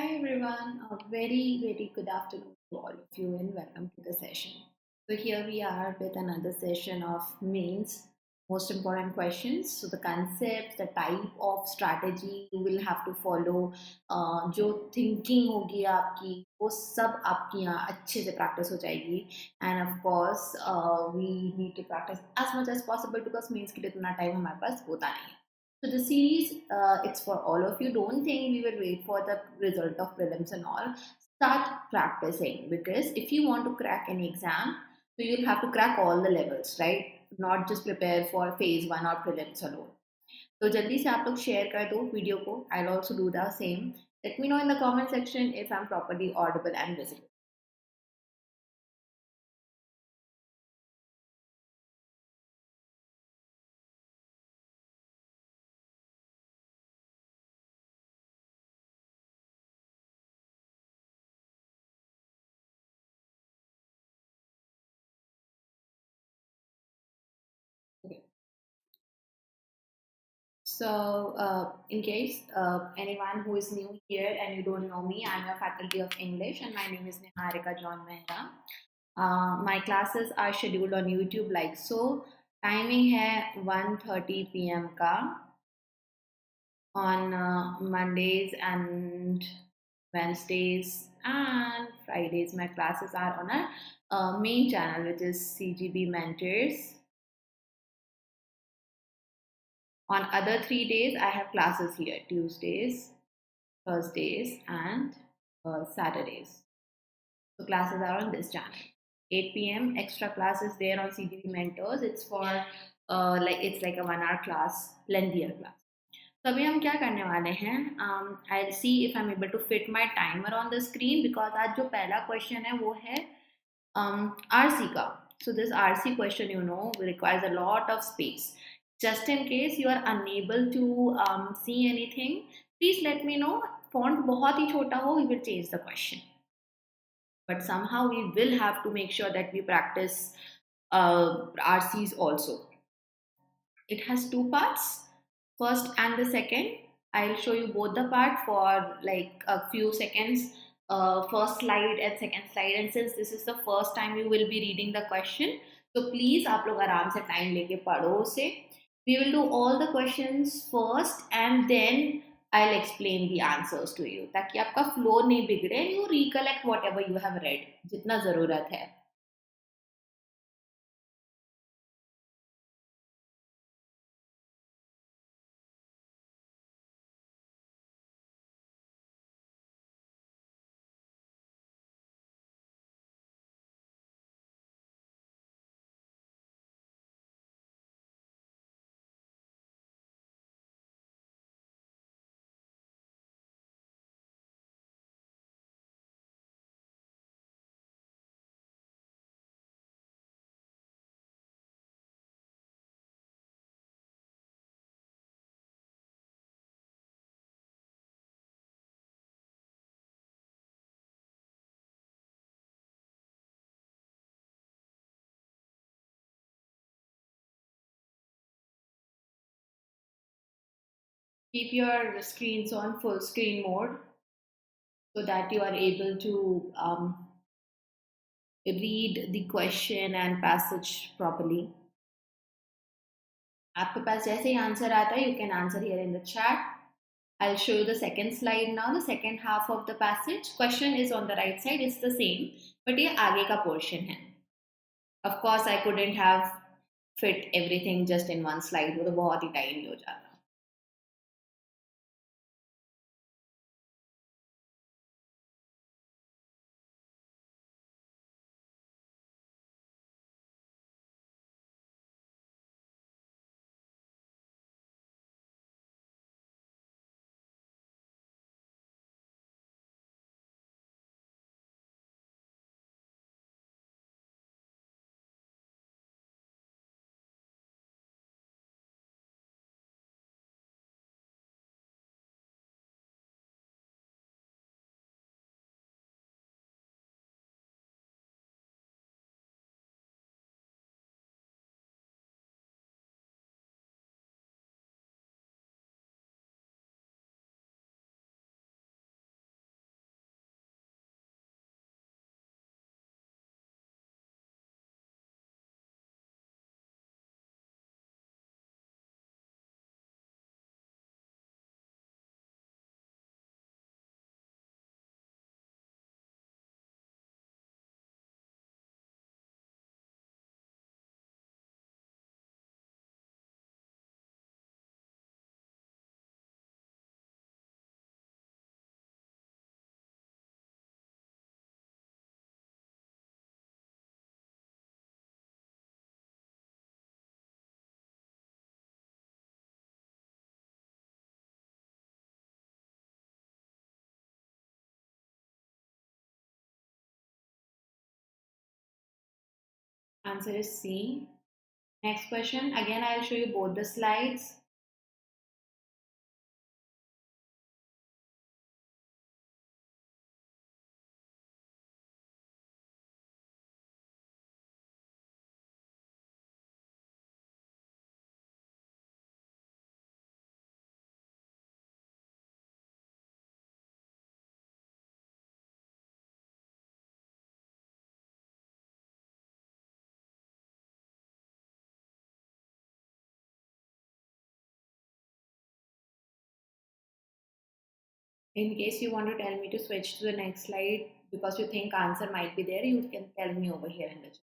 Hi everyone, a very good afternoon to all of you and welcome to the session. So here we are with another session of mains, most important questions. So the concept, the type of strategy you will have to follow, जो thinking होगी आपकी वो सब आपकी यहाँ अच्छे से practice हो जाएगी. And of course we need to practice as much as possible because mains के लिए इतना time हमारे पास होता नहीं है. So the series, it's for all of you. Don't think we will wait for the result of prelims and all. Start practicing because if you want to crack an exam, so you'll have to crack all the levels, right? Not just prepare for phase one or prelims alone. तो जल्दी से आप लोग share कर दो video को. I'll also do the same. Let me know in the comment section if I'm properly audible and visible. Okay. So, in case anyone who is new here and you don't know me, I'm a faculty of English and my name is Niharika Mehra. My classes are scheduled on YouTube like so. Timing है 1:30 p.m. का on Mondays and Wednesdays and Fridays. My classes are on a main channel which is CGB Mentors. On other 3 days, I have classes here Tuesdays, Thursdays, and Saturdays. So classes are on this channel. 8 p.m. extra classes there on CGP Mentors. It's for it's like a 1 hour class, lengthier class. तो अभी हम क्या करने वाले हैं I'll see if I'm able to fit my timer on the screen because आज जो पहला question है वो है RC का. So this RC question requires a lot of space. Just in case you are unable to see anything, please let me know. Font बहुत ही छोटा हो, we will change the question. But somehow we will have to make sure that we practice RCs also. It has two parts, first and the second. I'll show you both the part for like a few seconds, first slide and second slide. And since this is the first time you will be reading the question, so please आप लोग आराम से time लेके पढ़ो उसे. We will do all the questions first and then I'll explain the answers to you ताकि आपका flow नहीं बिगड़े. You recollect whatever you have read जितना ज़रूरत है. Keep your screens on full screen mode so that you are able to read the question and passage properly. आपके पास जैसे ही answer आता है, you can answer here in the chat. I'll show you the second slide now, the second half of the passage. Question is on the right side, it's the same, but ये आगे का portion है. Of course, I couldn't have fit everything just in one slide, वो तो बहुत ही tiny हो जाता. Answer is C. Next question. Again, I'll show you both the slides. In case you want to tell me to switch to the next slide because you think answer might be there, you can tell me over here in the chat.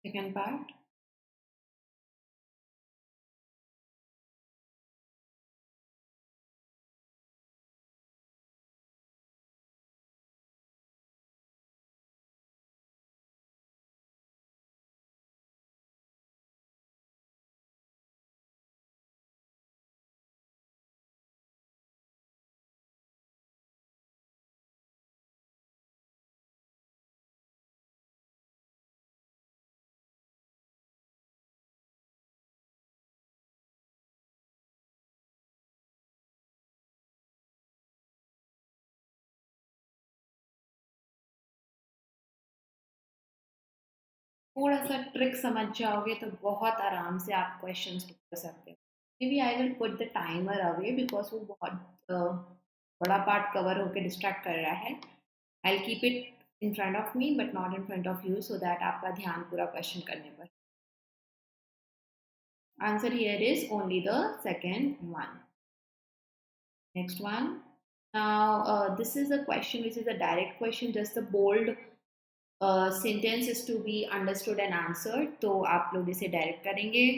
Second part. थोड़ा सा trick समझ जाओगे तो बहुत आराम से आप questions कर सकते हो. Maybe I will put the timer away because वो बहुत बड़ा पार्ट कवर होकर डिस्ट्रैक्ट कर रहा है. I keep it in front of me but not in front of you so that आपका ध्यान पूरा क्वेश्चन करने पर. Answer here is only the second one. Next one. Now this is a question which is a direct question. Just the bold sentence is to be understood and answered. तो आप लोग इसे direct करेंगे.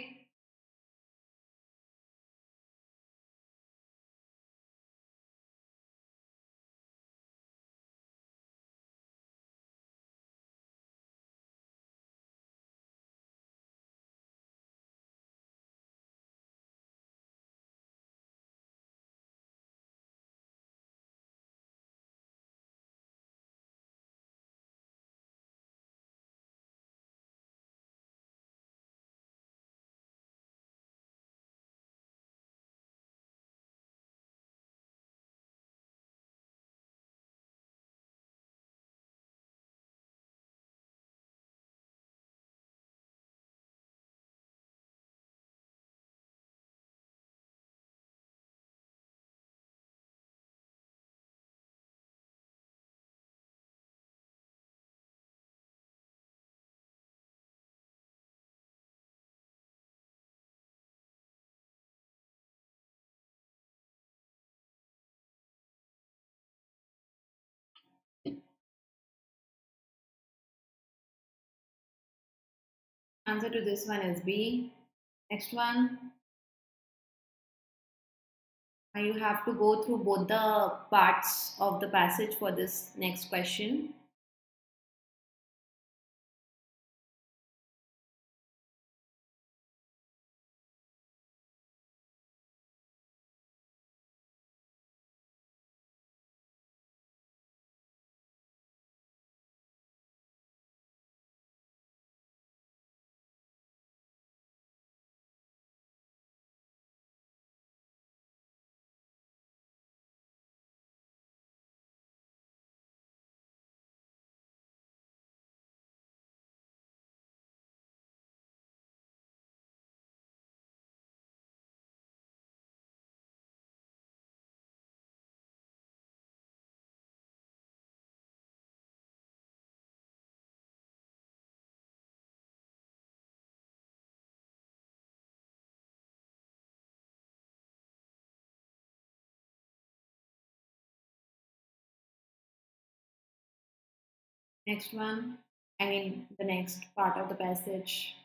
Answer to this one is B. Next one. Now you have to go through both the parts of the passage for this next question. Next one. I mean the next part of the passage.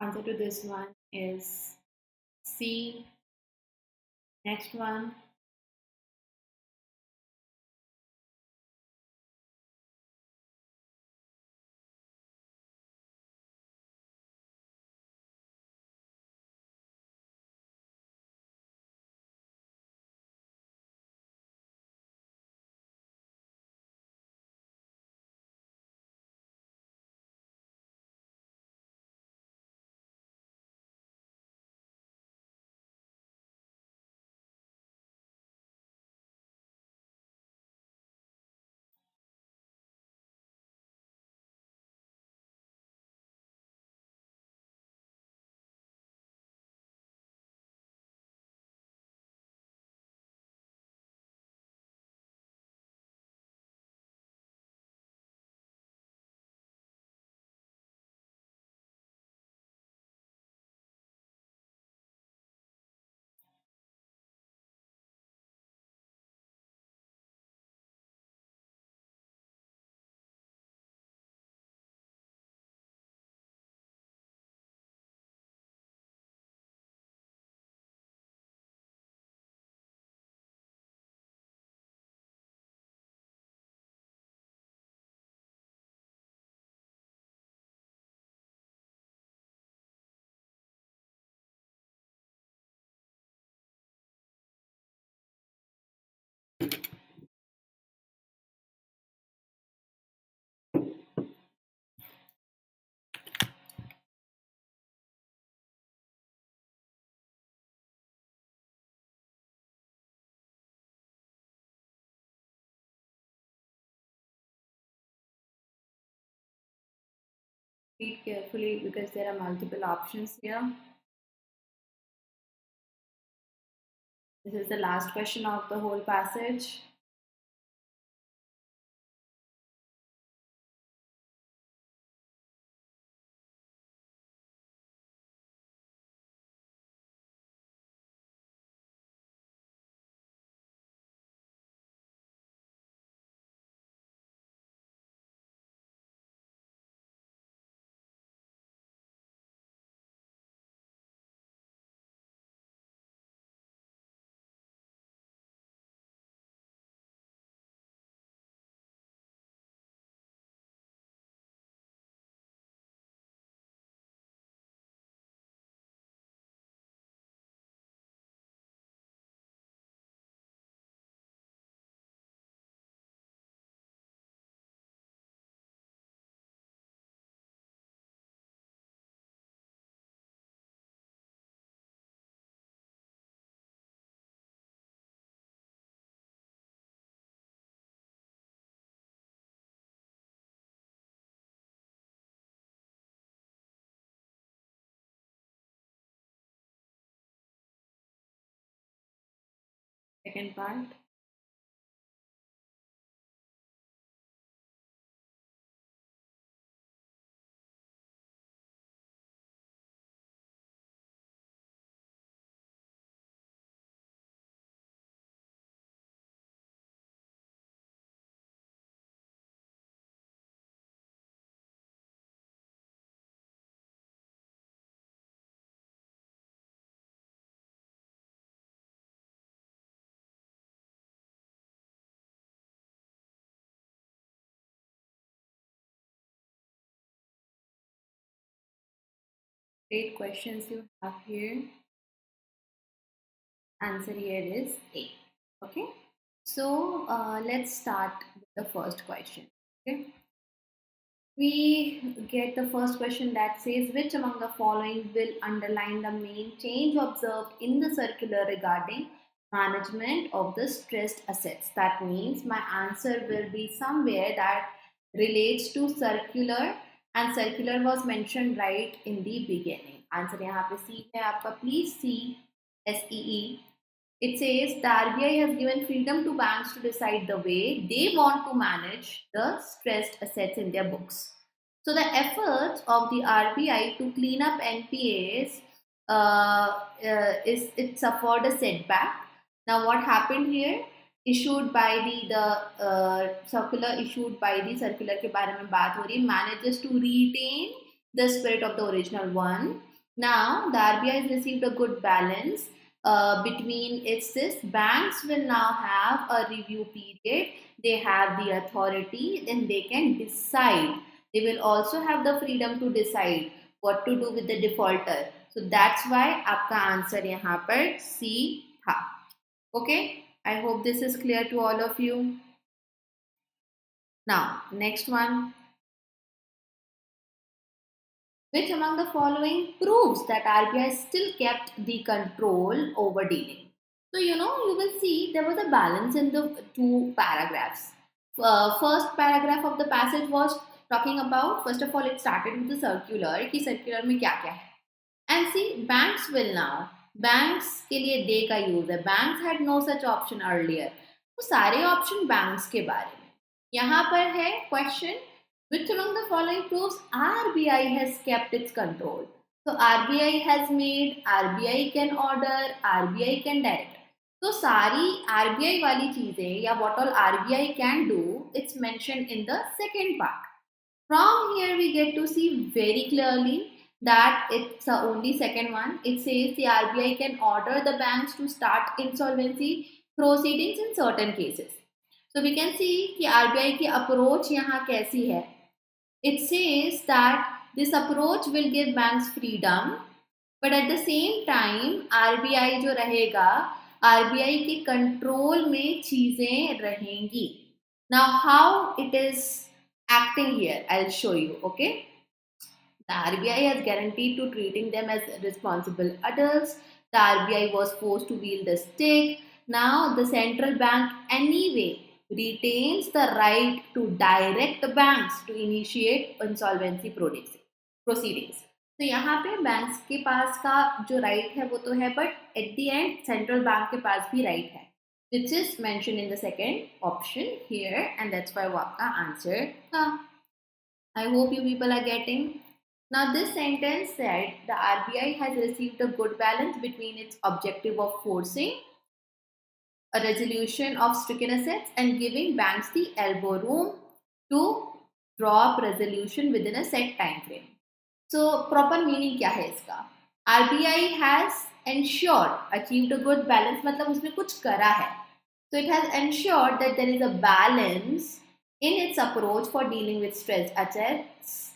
Answer to this one is C. Next one. Read carefully because there are multiple options here. This is the last question of the whole passage. Second part. Great questions you have here. Answer here is A. Okay. So let's start with the first question. Okay. We get the first question that says, which among the following will underline the main change observed in the circular regarding management of the stressed assets? That means my answer will be somewhere that relates to circular, and circular was mentioned right in the beginning. Answer यहाँ पे C है आपका, please see SEE. It says the RBI has given freedom to banks to decide the way they want to manage the stressed assets in their books. So the efforts of the RBI to clean up NPAs it suffered a setback. Now what happened here? Issued by the circular issued by the circular के बारे में बात हो रही है, manages to retain the spirit of the original one Now the RBI has received a good balance between its this. Banks will now have a review period. They have the authority, then they can decide. They will also have the freedom to decide what to do with the defaulter. So that's why आपका answer यहाँ पर C था. Okay, I hope this is clear to all of you. Now next one. Which among the following proves that RBI still kept the control over dealing? So, you will see there was a balance in the two paragraphs. First paragraph of the passage was talking about, first of all, it started with the circular, कि circular में क्या क्या है. And see, banks will now, banks के लिए they का use है. Banks had no such option earlier. तो सारे option banks के बारे में. यहाँ पर है question, which among the following proves RBI has kept its control? So RBI has made, RBI can order, RBI can direct. तो सारी RBI वाली चीजें या what all RBI can do, it's mentioned in the second part. From here we get to see very clearly that it's only second one. It says the RBI can order the banks to start insolvency proceedings in certain cases. So we can see कि RBI की approach यहाँ कैसी है. It says that this approach will give banks freedom, but at the same time RBI जो रहेगा, RBI के control में चीजें रहेंगी. Now how it is acting here, I'll show you. Okay, the RBI has guaranteed to treating them as responsible adults. The RBI was forced to wield the stick. Now the central bank anyway retains the right to direct the banks to initiate insolvency proceedings. तो यहाँ पे banks के पास का जो right है वो तो है, but at the end central bank के पास भी राइट है, which is mentioned in the second option here, and that's why वो आपका आंसर था. I hope you people are getting. Now this sentence said the RBI has received a good balance between its objective of forcing a resolution of stricken assets and giving banks the elbow room to drop resolution within a set time frame. So proper meaning क्या है इसका? RBI has ensured, achieved a good balance, मतलब उसने कुछ करा है. So it has ensured that there is a balance in its approach for dealing with stressed assets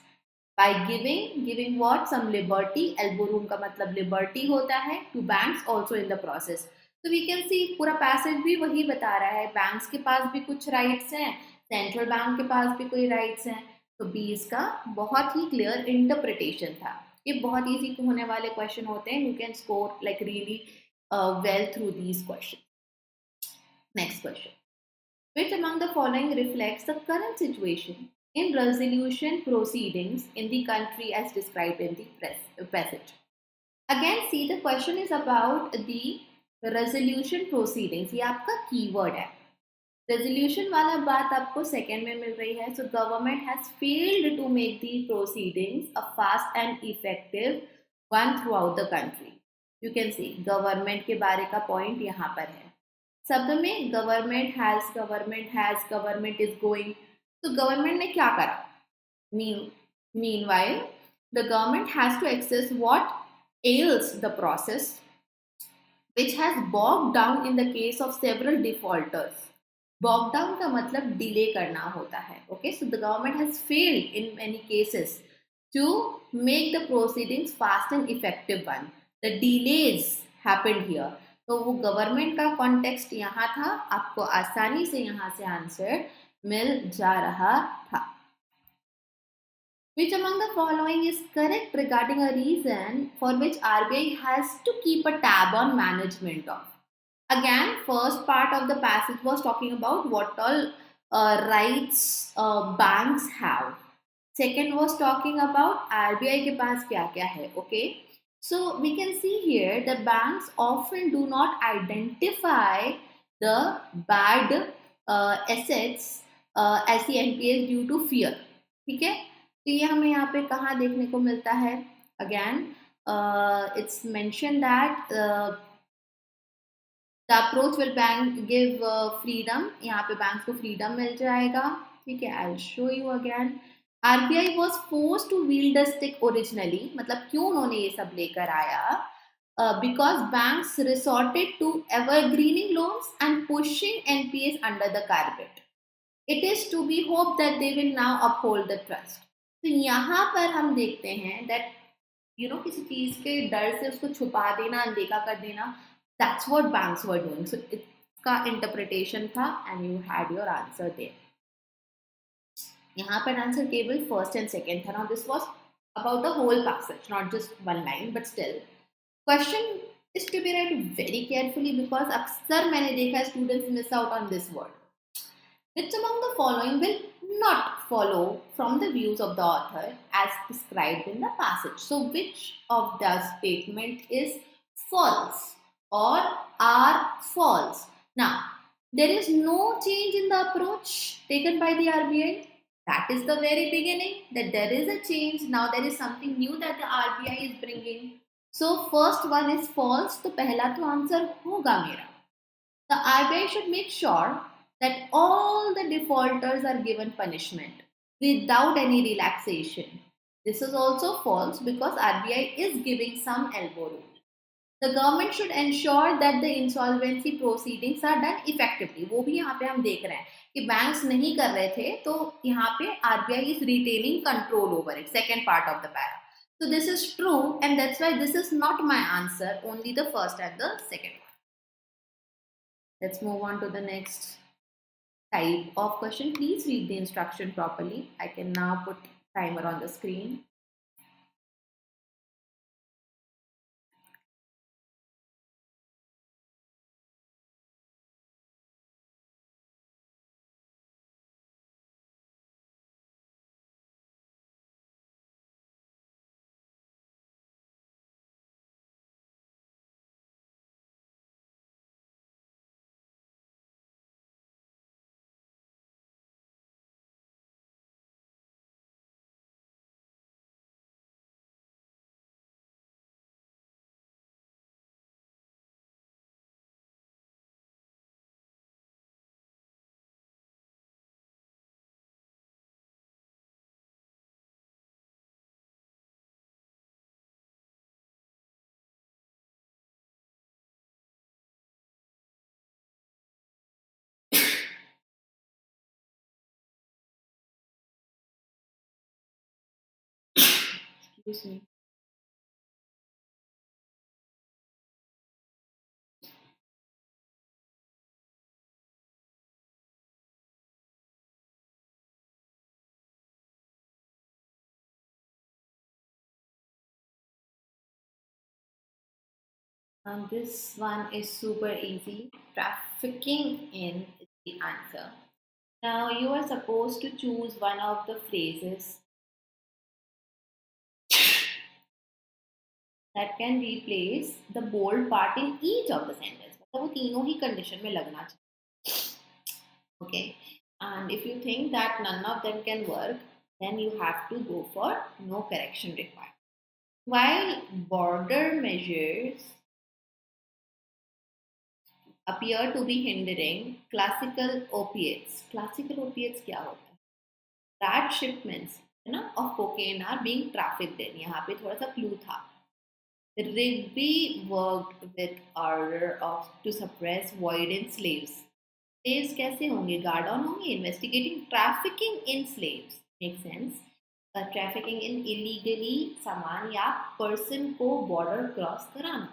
by giving what? Some liberty. Elbow room का मतलब liberty होता है to banks also in the process. So we can see पूरा passage भी वही बता रहा है. Banks के पास भी कुछ rights हैं, central bank के पास भी कोई rights हैं. तो बी इसका बहुत ही क्लियर इंटरप्रिटेशन था. ये बहुत इजी होने वाले क्वेश्चन होते हैं. You can score like really well through these question. Next question. Which among the following reflects the current situation in resolution proceedings in the country as described in the passage? Again, see, the question is about the resolution proceedings. ये आपका keyword है. Resolution वाला बात आपको second में मिल रही है. So government has failed to make the proceedings a fast and effective one throughout the country. You can see government के बारे का पॉइंट यहाँ पर है. शब्द में government has, government is going. तो गवर्नमेंट ने क्या करा? Meanwhile the government has to access what else the process which has bogged down in the case of several defaulters. Bog down का मतलब डिले करना होता है. Okay, so the government has failed in many cases to make the proceedings fast and effective one. The delays happened here. तो वो government का context यहाँ था. आपको आसानी से यहाँ से आंसर मिल जा रहा था. Which among the following is correct regarding a reason for which RBI has to keep a tab on management of? Again, first part of the passage was talking about what all rights banks have. Second was talking about RBI के पास क्या क्या है. Okay, so we can see here the banks often do not identify the bad assets as the NPAs due to fear. ठीक है, तो ये हमें यहाँ पे कहाँ देखने को मिलता है? Again, it's mentioned that the approach will bank give freedom. यहाँ पे banks को freedom मिल जाएगा. ठीक है, I'll show you again. RBI was forced to wield the stick originally. मतलब क्यों उन्होंने ये सब लेकर आया? Because banks resorted to evergreening loans and pushing NPAs under the carpet. It is to be hoped that they will now uphold the trust. तो यहाँ पर हम देखते हैं that किसी चीज के डर से उसको छुपा देना, अनदेखा कर देना, that's what banks were doing. So इसका interpretation था and you had your answer there. यहाँ पर आंसर केवल फर्स्ट एंड सेकेंड था. Now this was about the whole passage, not just one line, but still question is to be read very carefully because अक्सर मैंने देखा है students miss out on this word. Which among the following will not follow from the views of the author as described in the passage? So which of the statement is false or are false? Now, there is no change in the approach taken by the RBI. That is the very beginning, that there is a change. Now there is something new that the RBI is bringing. So first one is false. तो पहला तो answer होगा मेरा. The RBI should make sure that all the defaulters are given punishment without any relaxation. This is also false because RBI is giving some elbow room. The government should ensure that the insolvency proceedings are done effectively. वो भी यहाँ पे हम देख रहे हैं कि banks नहीं कर रहे थे, तो यहाँ पे RBI is retaining control over it. Second part of the para. So this is true, and that's why this is not my answer. Only the first and the second one. Let's move on to the next type of question. Please read the instruction properly. I can now put timer on the screen. Excuse me. And this one is super easy. Trafficking in is the answer. Now you are supposed to choose one of the phrases that can replace the bold part in each of the sentence. मतलब वो तीनों ही condition में लगना चाहिए. Okay. And if you think that none of them can work, then you have to go for no correction required. While border measures appear to be hindering classical opiates क्या होता है? That shipments of cocaine are being trafficked in. यहाँ पे थोड़ा सा clue था. Rigby worked with order of to suppress void slaves. Slaves कैसे होंगे? Guard on होंगे. Investigating trafficking in slaves. Makes sense. Trafficking in illegally सामान या person को border cross कराना.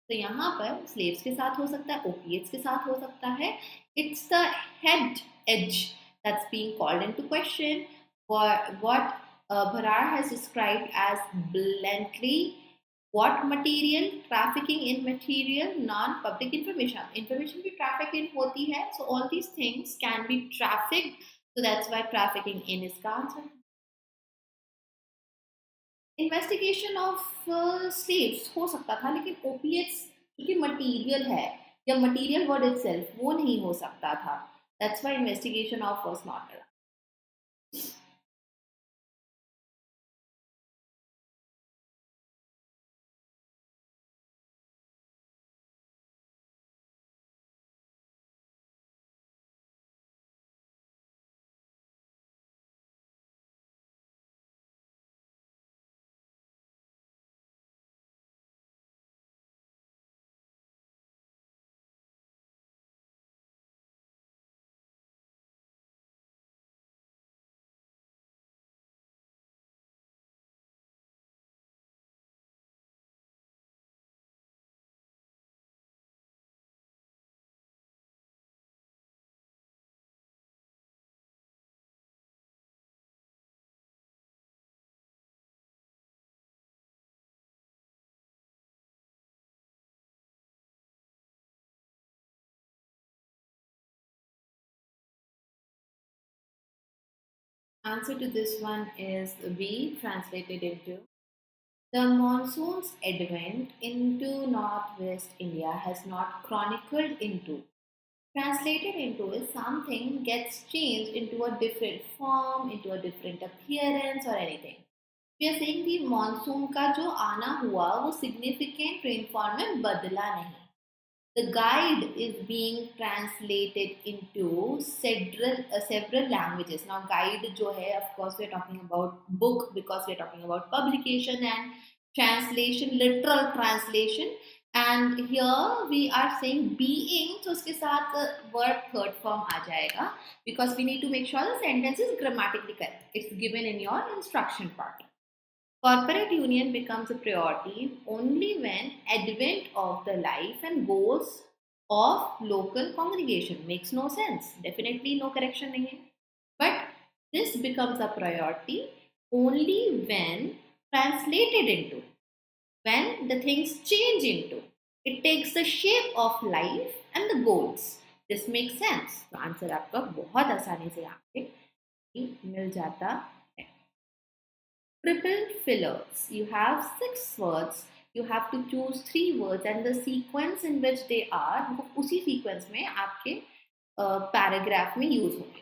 तो यहाँ पर slaves के साथ हो सकता है, opiates के साथ हो सकता है. It's the head edge that's being called into question. What Bharar has described as bluntly, what material? Trafficking in material, non-public information. Information भी traffic in होती है. So all these things can be trafficked. So that's why trafficking in is the answer. Investigation of slaves हो सकता था, लेकिन opiates क्योंकि material है या मटीरियल वर्ड इटसेल्फ वो नहीं हो सकता था. That's why investigation of was not. Answer to this one is B, translated into the monsoon's advent into northwest India has not chronicled into. Translated into is something gets changed into a different form, into a different appearance or anything. We are saying कि monsoon का जो आना हुआ वो significant rainfall में बदला नहीं. The guide is being translated into several languages. Now, guide जो है, of course, we are talking about book because we are talking about publication, and translation, literal translation. And here we are saying being, so उसके साथ verb third form आ जाएगा because we need to make sure the sentence is grammatically correct. It's given in your instruction part. Corporate union becomes a priority only when advent of the life and goals of local congregation. Makes no sense. Definitely no correction nahi hai. But this becomes a priority only when translated into, when the things change into. It takes the shape of life and the goals. This makes sense. तो answer आपका बहुत आसानी से यहाँ पे मिल जाता है. Triple fillers. You have 6 words. You have to choose 3 words and the sequence in which they are, उसी sequence में आपके paragraph में use होंगे.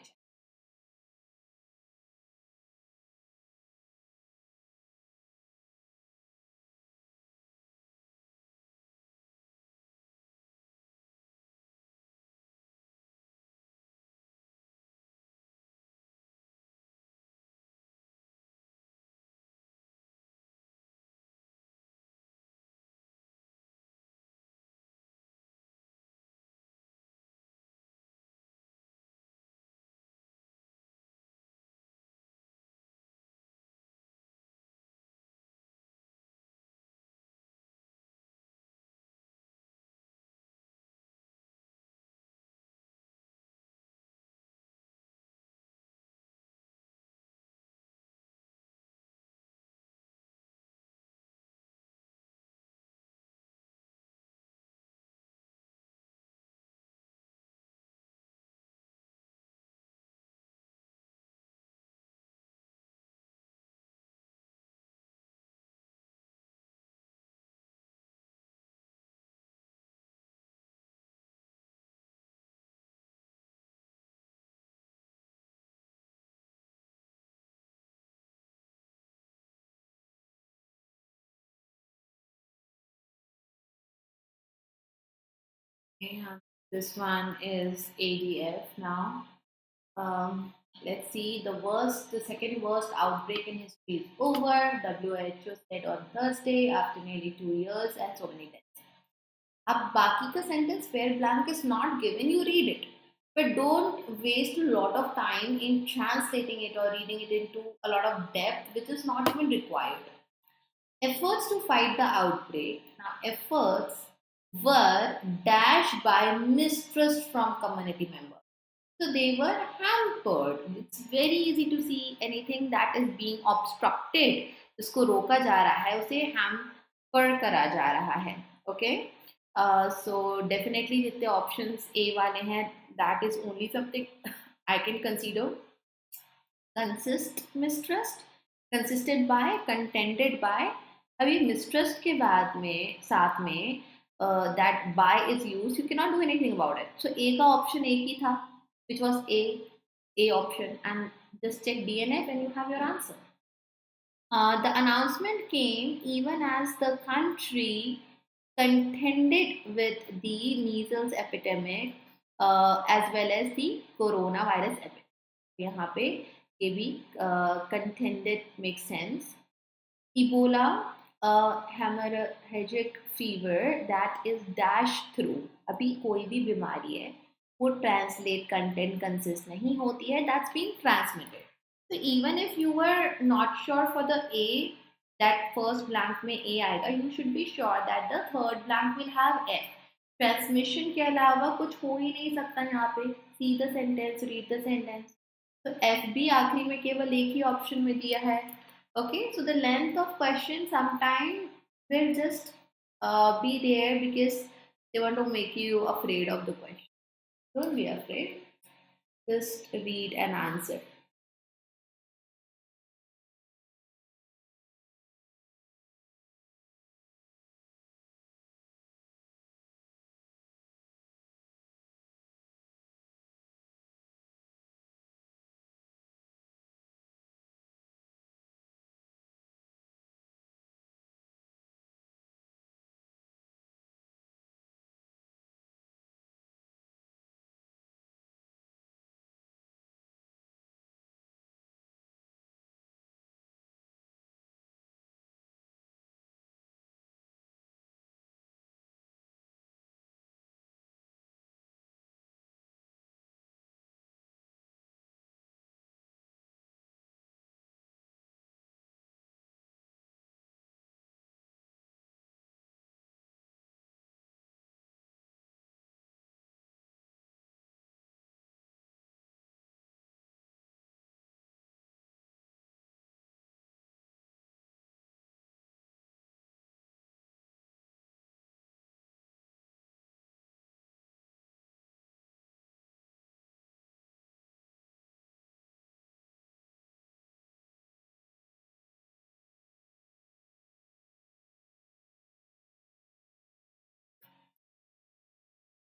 And this one is ADF now. Let's see, the second worst outbreak in history is over. WHO said on Thursday after nearly 2 years and so many deaths. अब बाकी का sentence where blank is not given, you read it. But don't waste a lot of time in translating it or reading it into a lot of depth, which is not even required. Efforts to fight the outbreak. Now, efforts were dashed by mistrust from community members. So they were hampered. It's very easy to see anything that is being obstructed. जिसको रोका जा रहा है उसे hamper करा जा रहा है. Okay. So definitely जितने options A वाले हैं, that is only something I can consider. Consist mistrust, consisted by, contended by. अभी mistrust के बाद में साथ में that by is used, you cannot do anything about it. So A का option एक ही था, which was A option, and just check DNF and you have your answer. The announcement came even as the country contended with the measles epidemic as well as the coronavirus epidemic. यहाँ पे ये भी contended makes sense. Ebola, a hemorrhagic fever that is dashed through. अभी कोई भी बीमारी है वो translate content consist नहीं होती है, that's being transmitted. So even if you were not sure for the A, that first blank में A आएगा, you should be sure that the third blank will have F. Transmission के अलावा कुछ हो ही नहीं सकता यहाँ पे. See the sentence, read the sentence. तो F भी आखिरी में केवल एक ही ऑप्शन में दिया है. Okay, so the length of question sometime will just be there because they want to make you afraid of the question. Don't be afraid. Just read and answer.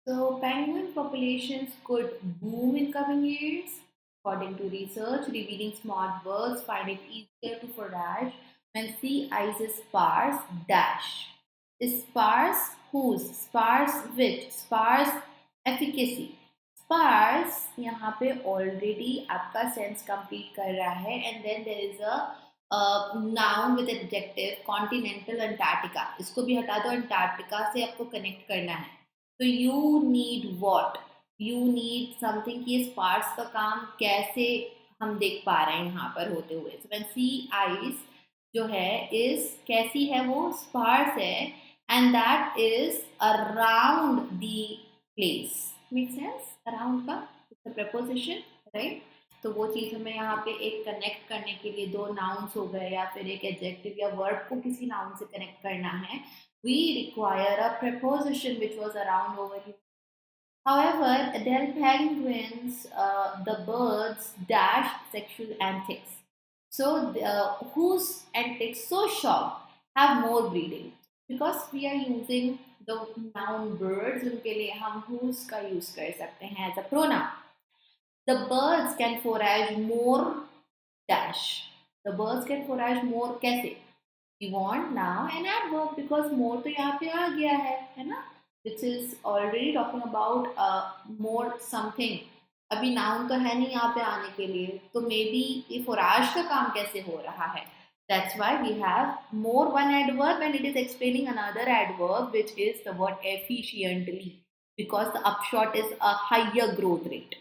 So penguin populations could boom in coming years, according to research revealing smart birds find it easier to forage when sea ice is sparse. Dash sparse whose, sparse which, sparse efficacy. Sparse यहाँ पे already आपका sense complete कर रहा है and then there is a noun with adjective continental Antarctica. इसको भी हटा दो, अंटार्कटिका से आपको connect करना है. So you need what? You need something कि sparse का काम कैसे हम देख पा रहे हैं यहाँ पर होते हुए. So when sea ice जो है is कैसी है, वो sparse है and that is around the place. Make sense? Around का it's a preposition, right? तो वो चीज हमें यहाँ पे एक कनेक्ट करने के लिए दो नाउन्स हो गए या फिर एक एडजेक्टिव या वर्ब को किसी नाउन से कनेक्ट करना है. We require a preposition which was around over here. However, Adele penguins, the birds dash sexual antics. So, whose antics so short have more breeding? Because we are using the noun birds, उनके लिए हम whose का use कर सकते हैं as a pronoun. The birds can forage more dash. The birds can forage more कैसे? We want now an adverb because more तो यहाँ पे आ गया है ना? Which is already talking about more something. अभी noun तो है नहीं यहाँ पे आने के लिए, तो maybe ये forage का काम कैसे हो रहा है? That's why we have more one adverb and it is explaining another adverb which is the word efficiently because the upshot is a higher growth rate.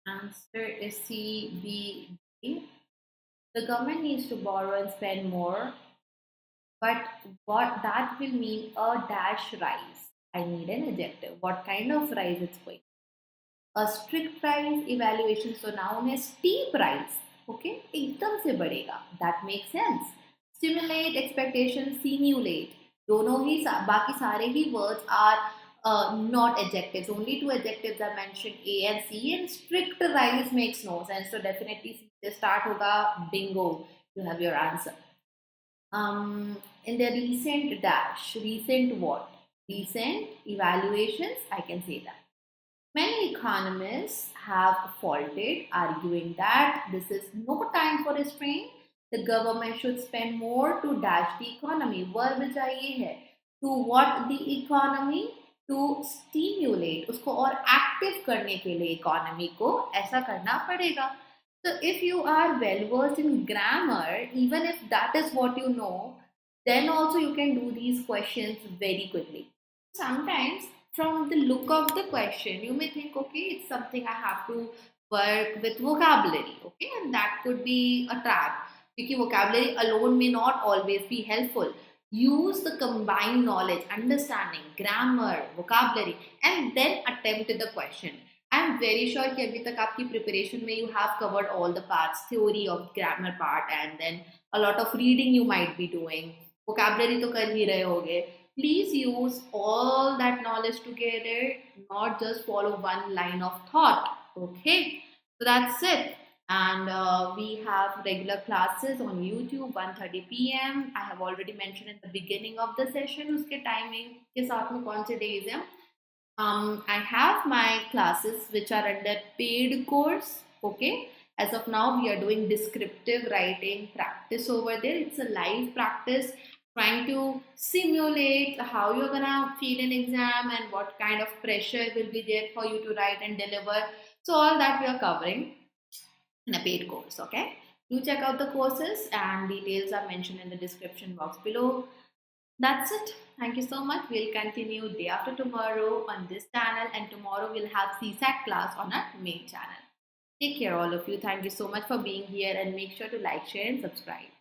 Answer is C, B, D. The government needs to borrow and spend more, but what that will mean a dash rise. I need an adjective. What kind of rise it's going? A strict rise, evaluation. So noun is steep rise. Okay, एकदम से बढ़ेगा. That makes sense. Stimulate, expectation, simulate. दोनों ही बाकी सारे ही words are not adjectives. Only two adjectives are mentioned, A and C, and strict rise makes no sense. So definitely C से start होगा. Bingo, you have your answer. In the recent dash, recent what? Recent evaluations, I can say that. Many economists have faulted, arguing that this is no time for restraint. The government should spend more to dash the economy. Verb चाहिए है. To what the economy? To stimulate. उसको और active करने के लिए economy को ऐसा करना पड़ेगा. So if you are well versed in grammar, even if that is what you know, then also you can do these questions very quickly. Sometimes from the look of the question, you may think, okay, it's something I have to work with vocabulary, okay, and that could be a trap because vocabulary alone may not always be helpful. Use the combined knowledge, understanding, grammar, vocabulary, and then attempt the question. I am very sure कि अभी तक आपकी preparation में you have covered all the parts, theory of grammar part, and then a lot of reading you might be doing. Vocabulary तो कर ही रहे होगे. Please use all that knowledge together, not just follow one line of thought. Okay, so that's it. And we have regular classes on YouTube 1:30 p.m. I have already mentioned in the beginning of the session उसके timing के साथ में कौन से days हैं. I have my classes which are under paid course. Okay, as of now we are doing descriptive writing practice over there. It's a live practice trying to simulate how you're gonna feel in exam and what kind of pressure will be there for you to write and deliver. So all that we are covering in a paid course. Okay, do check out the courses and details are mentioned in the description box below. That's it. Thank you so much. We'll continue day after tomorrow on this channel, and tomorrow we'll have CSAT class on our main channel. Take care, all of you. Thank you so much for being here, and make sure to like, share, and subscribe.